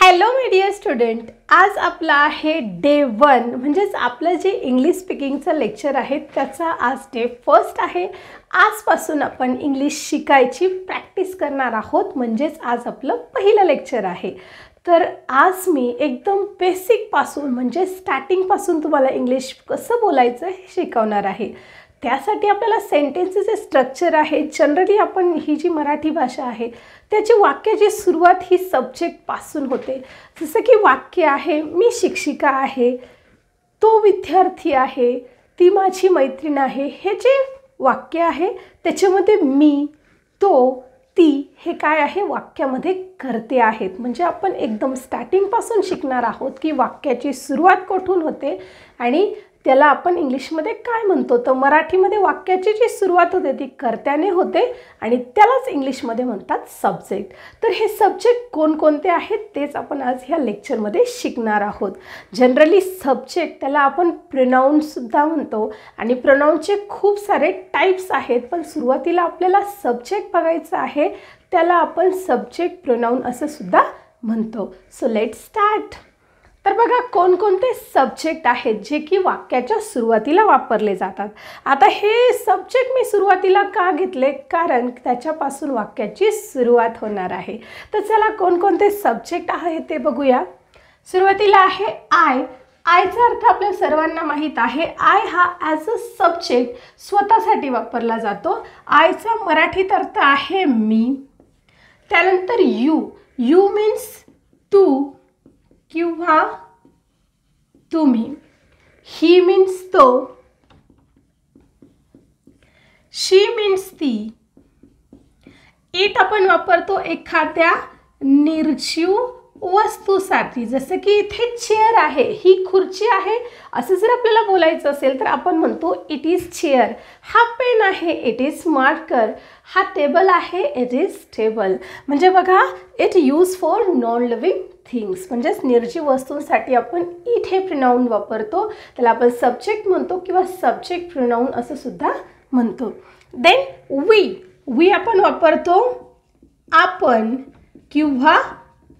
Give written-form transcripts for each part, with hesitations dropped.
Hello my dear student, आज आपला आहे डे 1 म्हणजेच आपलं जे इंग्लिश स्पीकिंगचं लेक्चर आहे त्याचा आज डे 1 आहे. आजपासून आपण इंग्लिश शिकायची प्रॅक्टिस करणार आहोत, म्हणजेच आज आपलं पहिलं लेक्चर आहे. तर आज मी एकदम बेसिकपासून म्हणजे स्टार्टिंगपासून तुम्हाला इंग्लिश कसं बोलायचं हे शिकवणार आहे. त्यासाठी आपल्याला सेंटेन्सचे स्ट्रक्चर आहे. जनरली आपण ही जी मराठी भाषा आहे त्याची वाक्याची सुरुवात ही सब्जेक्टपासून होते. जसं की वाक्य आहे, मी शिक्षिका आहे, तो विद्यार्थी आहे, ती माझी मैत्रीण आहे. हे जे वाक्य आहे त्याच्यामध्ये मी, तो, ती हे काय आहे वाक्यामध्ये कर्ते आहेत. म्हणजे आपण एकदम स्टार्टिंगपासून शिकणार आहोत की वाक्याची सुरुवात कुठून होते आणि त्याला आपण इंग्लिशमध्ये काय म्हणतो. तर मराठीमध्ये वाक्याची जी सुरुवात होते ती कर्त्याने होते आणि त्यालाच इंग्लिशमध्ये म्हणतात सब्जेक्ट. तर हे सब्जेक्ट कोणकोणते आहेत तेच आपण आज ह्या लेक्चरमध्ये शिकणार आहोत. जनरली सब्जेक्ट त्याला आपण प्रोनाऊनसुद्धा म्हणतो आणि प्रोनाऊनचे खूप सारे टाईप्स आहेत, पण सुरुवातीला आपल्याला सब्जेक्ट बघायचं आहे. त्याला आपण सब्जेक्ट प्रोनाऊन असं सुद्धा म्हणतो. So let's start. तर बघा कोणकोणते सब्जेक्ट आहेत जे की वाक्याच्या सुरुवातीला वापरले जातात. आता हे सब्जेक्ट मी सुरुवातीला का घेतले, कारण त्याच्यापासून वाक्याची सुरुवात होणार आहे. तर चला कोणकोणते सब्जेक्ट आहे ते बघूया. सुरुवातीला आहे आय. आयचा अर्थ आपल्या सर्वांना माहीत आहे. आय हा ॲज अ सब्जेक्ट स्वतःसाठी वापरला जातो. आयचा मराठीत अर्थ आहे मी. त्यानंतर यू. यू मीन्स तू किंवा तुम्ही. ही मीन्स तो. शी मीन्स ती. इट आपण वापरतो एखाद्या निर्जीव वस्तूसाठी. जसं की इथे चेअर आहे, ही खुर्ची आहे असं जर आपल्याला बोलायचं असेल तर आपण म्हणतो इट इज चेअर. हा पेन आहे, इट इज मार्कर. हा टेबल आहे, इट इज टेबल. म्हणजे बघा it use for non living things. म्हणजेच निर्जीव वस्तूंसाठी आपण इट हे प्रोनाऊन वापरतो. त्याला आपण सब्जेक्ट म्हणतो किंवा सब्जेक्ट प्रोनाऊन असं सुद्धा म्हणतो. Then we. वी आपण वापरतो आपण किंवा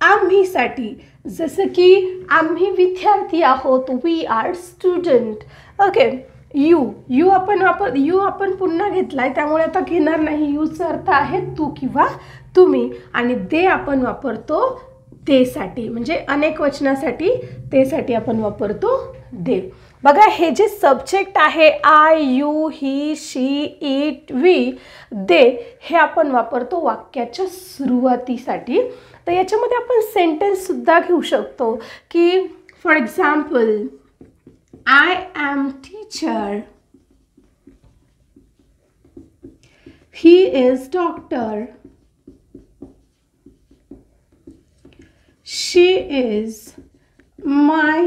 आम्हीसाठी. जसं की आम्ही विद्यार्थी आहोत, we are student. Okay. You. You आपण पुन्हा घेतलाय त्यामुळे आता घेणार नाही. यूचा अर्थ आहे तू किंवा तुम्ही आणि दे आपण वापरतो तेसाठी, म्हणजे अनेक वचनासाठी तेसाठी आपण वापरतो दे. बघा हे जे सब्जेक्ट आहे I, you, he, she, it, we, they हे आपण वापरतो वाक्याच्या सुरुवातीसाठी. तर याच्यामध्ये आपण सेंटेन्ससुद्धा घेऊ शकतो की for example I am teacher, he is doctor, she is my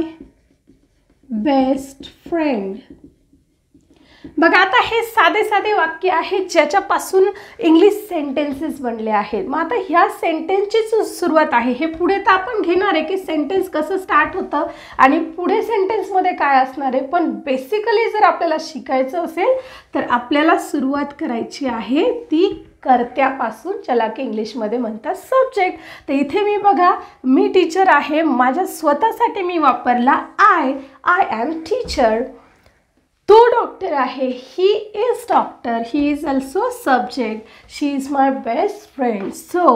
best friend. बघा आता हे साधे साधे वाक्य आहेत ज्याच्यापासून इंग्लिश सेंटेन्सेस बनले आहेत. मग आता ह्या सेंटेन्सचीच सुरुवात आहे. हे पुढे तर आपण घेणार आहे की सेंटेन्स कसं स्टार्ट होतं आणि पुढे सेंटेन्समध्ये काय असणार आहे, पण बेसिकली जर आपल्याला शिकायचं असेल तर आपल्याला सुरुवात करायची आहे ती कर्त्यापासून, ज्याला की इंग्लिशमध्ये म्हणतात सब्जेक्ट. तर इथे मी बघा मी टीचर आहे, माझ्या स्वतःसाठी मी वापरला आय ॲम टीचर. तो डॉक्टर आहे, he is doctor, he is also subject, she is my best friend. So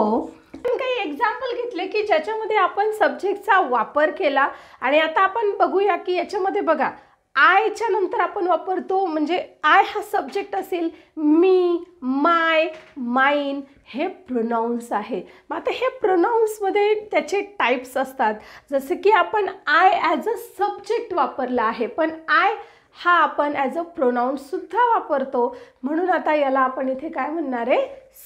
आपण काही एक्झाम्पल घेतले की ज्याच्यामध्ये आपण सब्जेक्टचा वापर केला आणि आता आपण बघूया की याच्यामध्ये बघा आयच्या नंतर आपण वापरतो, म्हणजे आय हा सब्जेक्ट असेल, मी, माय, माइन हे प्रोनाऊन्स आहे. मग आता हे प्रोनाऊन्समध्ये त्याचे टाईप्स असतात. जसं की आपण आय ॲज अ सब्जेक्ट वापरला आहे, पण आय हा आपण ॲज अ प्रोनाऊनसुद्धा वापरतो. म्हणून आता याला आपण इथे काय म्हणणार आहे,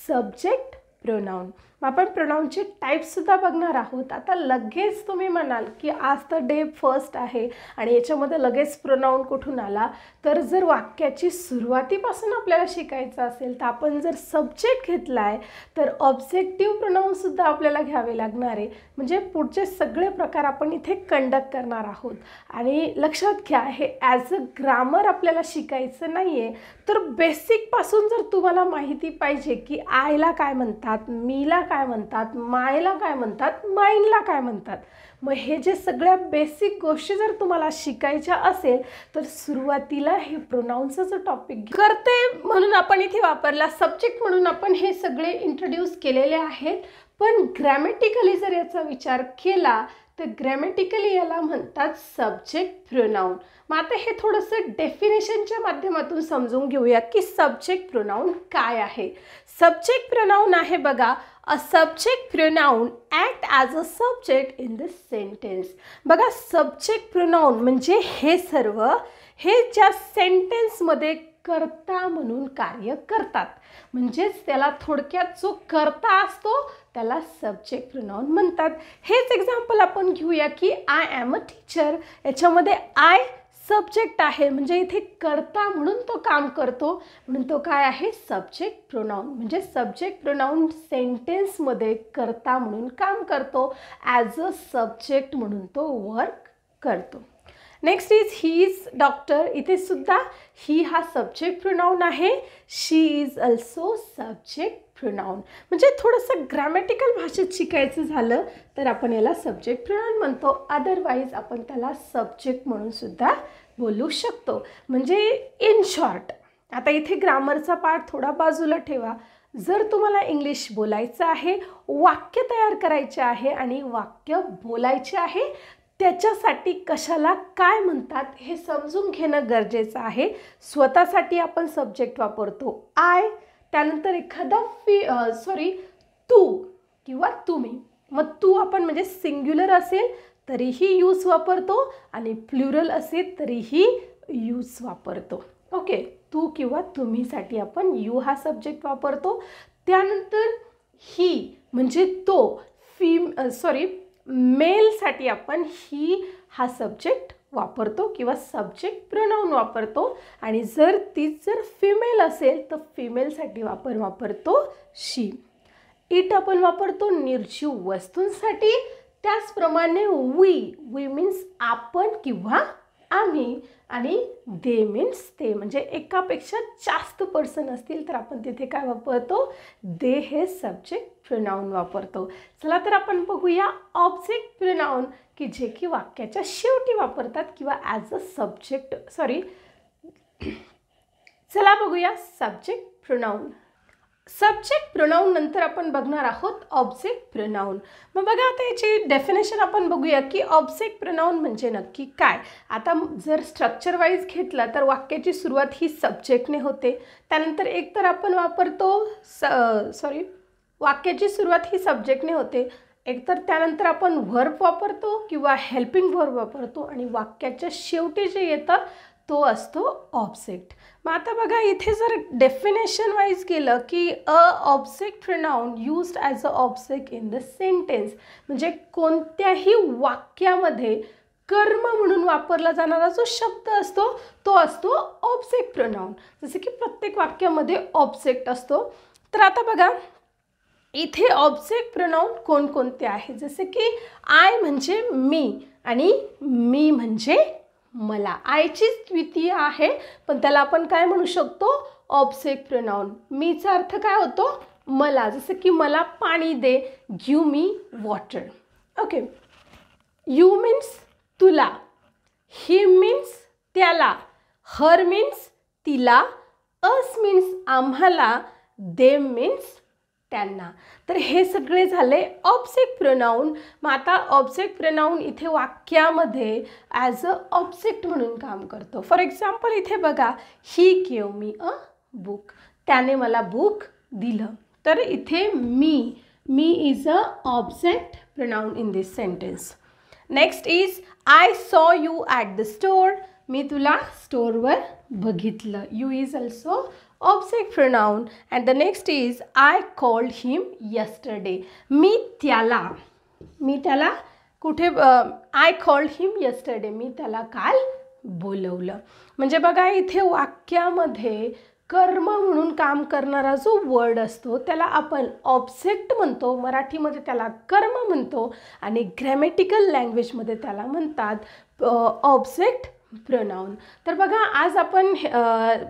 सब्जेक्ट प्रोनाऊन. मग आपण प्रोनाऊनचे टाईप्ससुद्धा बघणार आहोत. आता लगेच तुम्ही म्हणाल की आज तर डे 1 आहे आणि याच्यामध्ये लगेच प्रोनाऊन कुठून आला. तर जर वाक्याची सुरुवातीपासून आपल्याला शिकायचं असेल तर आपण जर सब्जेक्ट घेतला आहे तर ऑब्जेक्टिव्ह प्रोनाऊनसुद्धा आपल्याला घ्यावे लागणार आहे. म्हणजे पुढचे सगळे प्रकार आपण इथे कंडक्ट करणार आहोत. आणि लक्षात घ्या हे ॲज अ ग्रामर आपल्याला शिकायचं नाही आहे, तर बेसिकपासून जर तुम्हाला माहिती पाहिजे की आयला काय म्हणतात, मीला काय काय म्हणतात, मायला काय म्हणतात, माईनला काय म्हणतात. मग हे जे सगळ्या बेसिक गोष्टी जर तुम्हाला शिकायच्या असेल तर सुरुवातीला हे प्रोनाऊन्सचं टॉपिक करते म्हणून आपण इथे वापरला, सब्जेक्ट म्हणून आपण हे सगळे इंट्रोड्यूस केलेले आहेत. पण ग्रॅमॅटिकली जर याचा विचार केला तर ग्रॅमॅटिकली याला म्हणतात सब्जेक्ट प्रोनाऊन. मग आता हे थोडंसं डेफिनेशनच्या माध्यमातून समजून घेऊया की सब्जेक्ट प्रोनाऊन काय आहे. सब्जेक्ट प्रोनाऊन आहे बघा, a subject pronoun act as a subject in the sentence. बघा सब्जेक्ट प्रोनाऊन म्हणजे हे सर्व हे ज्या सेंटेन्समध्ये कर्ता म्हणून कार्य करतात. म्हणजेच त्याला थोडक्यात जो कर्ता असतो त्याला सब्जेक्ट प्रोनाऊन म्हणतात. हेच एक्झाम्पल आपण घेऊया की आय ॲम अ टीचर. याच्यामध्ये आय सब्जेक्ट आहे म्हणजे इथे कर्ता म्हणून तो काम करतो, म्हणून तो काय आहे सब्जेक्ट प्रोनाऊन. म्हणजे सब्जेक्ट प्रोनाऊन सेंटेन्समध्ये कर्ता म्हणून काम करतो, ॲज अ सब्जेक्ट म्हणून तो वर्क करतो. Next is he is doctor. इथे सुद्धा ही हा सब्जेक्ट प्रोनाऊन आहे, शी इज अल्सो सब्जेक्ट प्रोनाऊन. म्हणजे थोडंसं ग्रॅमॅटिकल भाषेत शिकायचं झालं तर आपण याला सब्जेक्ट प्रोनाऊन म्हणतो, अदरवाईज आपण त्याला सब्जेक्ट म्हणून सुद्धा बोलू शकतो. म्हणजे इन शॉर्ट आता इथे ग्रामरचा पार्ट थोडा बाजूला ठेवा. जर तुम्हाला इंग्लिश बोलायचं आहे, वाक्य तयार करायचे आहे आणि वाक्य बोलायचे आहे, त्याच्यासाठी कशाला काय म्हणतात हे समजून घेणं गरजेचं आहे. स्वतःसाठी आपण सब्जेक्ट वापरतो आय, त्यानंतर एखादा तू किंवा तुम्ही. मग तू आपण म्हणजे सिंग्युलर असेल तरीही यूज वापरतो आणि प्लुरल असेल तरीही यूज वापरतो. ओके, तू किंवा तुम्हीसाठी आपण यू हा सब्जेक्ट वापरतो. त्यानंतर ही म्हणजे तो, मेलसाठी आपण ही हा सब्जेक्ट वापरतो किंवा सब्जेक्ट प्रोनाऊन वापरतो. आणि जर जर फिमेल असेल तर फिमेलसाठी वापरतो शी. इट आपण वापरतो निर्जीव वस्तूंसाठी. त्याचप्रमाणे वी मीन्स आपण किंवा आम्ही, आणि दे मीन्स ते. म्हणजे एकापेक्षा जास्त पर्सन असतील तर आपण तिथे काय वापरतो, दे हे सब्जेक्ट प्रोनाऊन वापरतो. चला तर आपण बघूया ऑब्जेक्ट प्रोनाऊन की जे की वाक्याच्या शेवटी वापरतात किंवा ॲज अ सब्जेक्ट चला बघूया सब्जेक्ट प्रोनाऊन. सब्जेक्ट प्रोनाऊन नंतर आपण बघणार आहोत ऑब्जेक्ट प्रोनाऊन. मग बघा आता याची डेफिनेशन आपण बघूया की ऑब्जेक्ट प्रोनाऊन म्हणजे नक्की काय. आता जर स्ट्रक्चर वाईज घेतलं तर वाक्याची सुरुवात ही सब्जेक्टने होते. त्यानंतर एकतर आपण वापरतो वाक्याची सुरुवात ही सब्जेक्टने होते, एकतर त्यानंतर आपण व्हर्ब वापरतो किंवा हेल्पिंग व्हर्ब वापरतो आणि वाक्याच्या शेवटी जे येतं तो असतो ऑब्जेक्ट. मग आता बघा इथे जर डेफिनेशन वाईज केलं की अ object pronoun used as a object in the sentence. म्हणजे कोणत्याही वाक्यामध्ये कर्म म्हणून वापरला जाणारा जो शब्द असतो तो असतो ऑब्जेक्ट प्रोनाऊन. जसं की प्रत्येक वाक्यामध्ये ऑब्जेक्ट असतो. तर आता बघा इथे ऑब्जेक्ट प्रोनाऊन कोणकोणते आहेत. जसे की आय म्हणजे मी आणि मी म्हणजे मला. आयचीच द्वितीय आहे पण त्याला आपण काय म्हणू शकतो, ऑब्जेक्ट प्रोनाऊन. मीचा अर्थ काय होतो, मला. जसं की मला पाणी दे, give me water. Okay, you means तुला, ही मीन्स त्याला, हर मीन्स तिला, अस मीन्स आम्हाला, देम मीन्स त्यांना. तर हे सगळे झाले ऑब्जेक्ट प्रोनाऊन. मग आता ऑब्जेक्ट प्रोनाऊन इथे वाक्यामध्ये ॲज अ ऑब्जेक्ट म्हणून काम करतो. फॉर एक्झाम्पल इथे बघा, he gave me a book, त्याने मला बुक दिलं. तर इथे me is a object pronoun in this sentence. Next is I saw you at the store, मी तुला स्टोअरवर बघितलं. You is also object pronoun. And the next is I called him yesterday, मी त्याला कुठे, आय कॉल्ड हिम यस्टरडे, मी त्याला काल बोलवलं. म्हणजे बघा इथे वाक्यामध्ये कर्म म्हणून काम करणारा जो वर्ड असतो त्याला आपण ऑब्जेक्ट म्हणतो, मराठीमध्ये त्याला कर्म म्हणतो आणि ग्रॅमॅटिकल लँग्वेजमध्ये त्याला म्हणतात ऑब्जेक्ट प्रोनाऊन. तर बघा आज आपण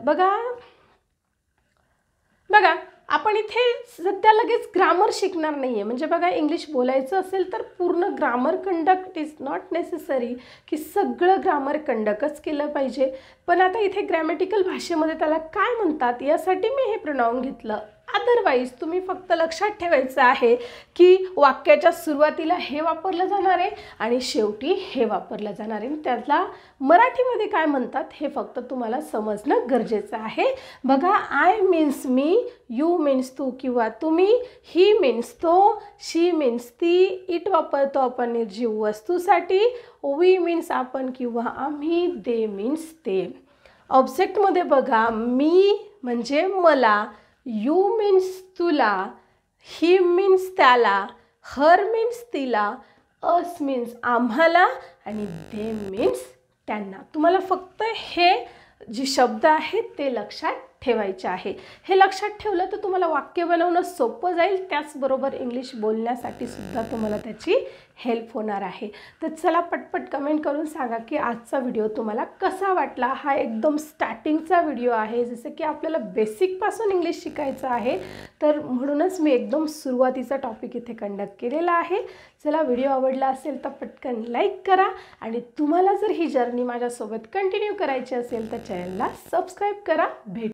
बघा आपण इथे सध्या लगेच ग्रामर शिकणार नाही आहे. म्हणजे बघा, इंग्लिश बोलायचं असेल तर पूर्ण grammar conduct is not necessary की सगळं ग्रामर कंडक्टच केलं पाहिजे. पण आता इथे ग्रॅमॅटिकल भाषेमध्ये त्याला काय म्हणतात यासाठी मी हे प्रोनाऊन घेतलं. अदरवाईज तुम्ही फक्त लक्षात ठेवायचं आहे की वाक्याच्या सुरुवातीला हे वापरलं जाणार आहे आणि शेवटी हे वापरलं जाणार आहे. त्याला मराठीमध्ये काय म्हणतात हे फक्त तुम्हाला समजणं गरजेचं आहे. बघा, आय मीन्स मी, यू मीन्स तू किंवा तुम्ही, ही मीन्स तो, शी मीन्स ती, इट वापरतो आपण निर्जीव वस्तूसाठी, वी मीन्स आपण किंवा आम्ही, दे मीन्स ते. ऑब्जेक्टमध्ये बघा, मी म्हणजे मला, यू मीन्स तुला, ही मीन्स त्याला, हर मीन्स तिला, अस मीन्स आम्हाला आणि दे मीन्स त्यांना. तुम्हाला फक्त हे जे शब्द आहेत ते लक्षात ठेवायचे आहे. हे लक्षात ठेवलं तर तुम्हाला वाक्य बनवणं सोपं जाईल. त्याचबरोबर इंग्लिश बोलण्यासाठी सुद्धा तुम्हाला त्याची हेल्प होणार आहे. तर चला पटपट कमेंट करून सांगा की आजचा व्हिडिओ तुम्हाला कसा वाटला. हा एकदम स्टार्टिंगचा व्हिडिओ आहे, जसं की आपल्याला बेसिकपासून इंग्लिश शिकायचं आहे, तर म्हणूनच मी एकदम सुरुवातीचा टॉपिक इथे कंडक्ट केलेला आहे. चला, व्हिडिओ आवडला असेल तर पटकन लाईक करा आणि तुम्हाला जर ही जर्नी माझ्यासोबत कंटिन्यू करायची असेल तर चॅनलला सबस्क्राईब करा. भेट